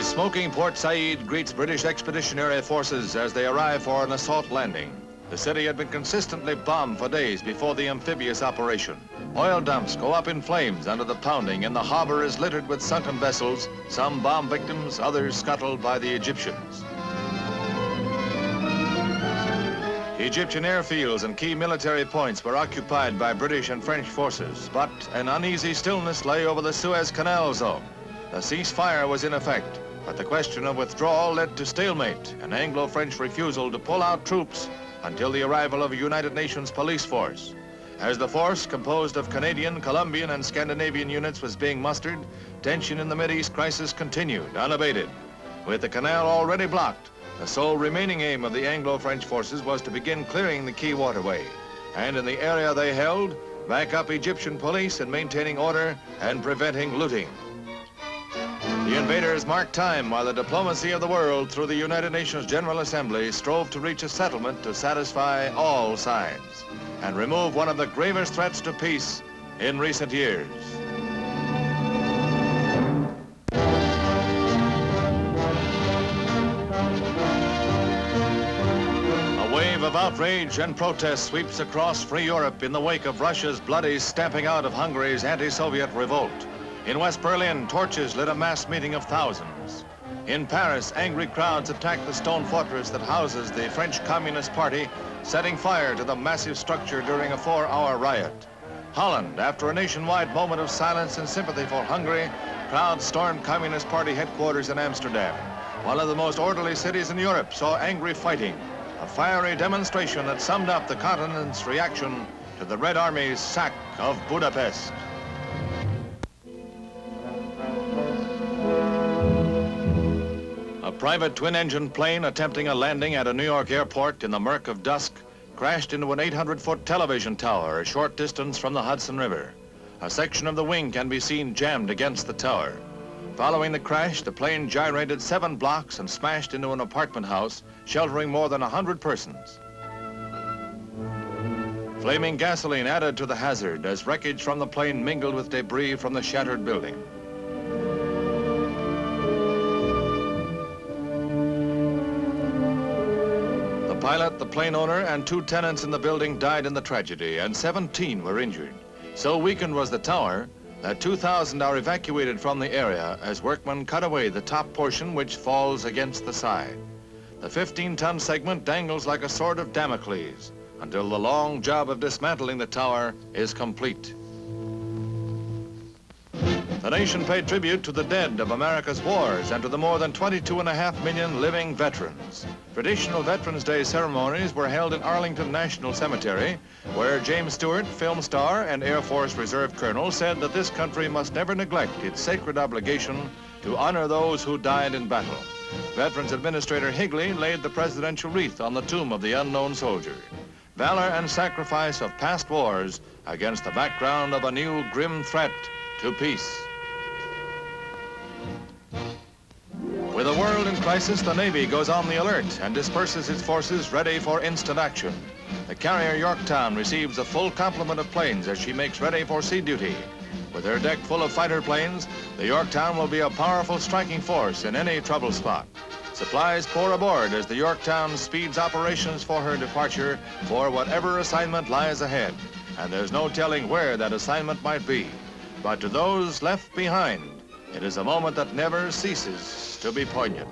smoking Port Said greets British expeditionary forces as they arrive for an assault landing. The city had been consistently bombed for days before the amphibious operation. Oil dumps go up in flames under the pounding, and the harbor is littered with sunken vessels, some bomb victims, others scuttled by the Egyptians. Egyptian airfields and key military points were occupied by British and French forces, but an uneasy stillness lay over the Suez Canal zone. A ceasefire was in effect, but the question of withdrawal led to stalemate, an Anglo-French refusal to pull out troops until the arrival of a United Nations police force. As the force, composed of Canadian, Colombian, and Scandinavian units, was being mustered, tension in the Mideast crisis continued, unabated. With the canal already blocked, the sole remaining aim of the Anglo-French forces was to begin clearing the key waterway, and in the area they held, back up Egyptian police in maintaining order and preventing looting. The invaders marked time while the diplomacy of the world through the United Nations General Assembly strove to reach a settlement to satisfy all sides and remove one of the gravest threats to peace in recent years. A wave of outrage and protest sweeps across free Europe in the wake of Russia's bloody stamping out of Hungary's anti-Soviet revolt. In West Berlin, torches lit a mass meeting of thousands. In Paris, angry crowds attacked the stone fortress that houses the French Communist Party, setting fire to the massive structure during a 4-hour riot. Holland, after a nationwide moment of silence and sympathy for Hungary, crowds stormed Communist Party headquarters in Amsterdam. One of the most orderly cities in Europe saw angry fighting, a fiery demonstration that summed up the continent's reaction to the Red Army's sack of Budapest. A private twin-engine plane attempting a landing at a New York airport in the murk of dusk crashed into an 800-foot television tower a short distance from the Hudson River. A section of the wing can be seen jammed against the tower. Following the crash, the plane gyrated 7 blocks and smashed into an apartment house sheltering more than 100 persons. Flaming gasoline added to the hazard as wreckage from the plane mingled with debris from the shattered building. The pilot, the plane owner, and 2 tenants in the building died in the tragedy, and 17 were injured. So weakened was the tower that 2,000 are evacuated from the area as workmen cut away the top portion which falls against the side. The 15-ton segment dangles like a sword of Damocles until the long job of dismantling the tower is complete. The nation paid tribute to the dead of America's wars and to the more than 22.5 million living veterans. Traditional Veterans Day ceremonies were held in Arlington National Cemetery, where James Stewart, film star and Air Force Reserve Colonel, said that this country must never neglect its sacred obligation to honor those who died in battle. Veterans Administrator Higley laid the presidential wreath on the tomb of the unknown soldier. Valor and sacrifice of past wars against the background of a new grim threat to peace. With the world in crisis, the Navy goes on the alert and disperses its forces ready for instant action. The carrier Yorktown receives a full complement of planes as she makes ready for sea duty. With her deck full of fighter planes, the Yorktown will be a powerful striking force in any trouble spot. Supplies pour aboard as the Yorktown speeds operations for her departure for whatever assignment lies ahead. And there's no telling where that assignment might be. But to those left behind, it is a moment that never ceases to be poignant.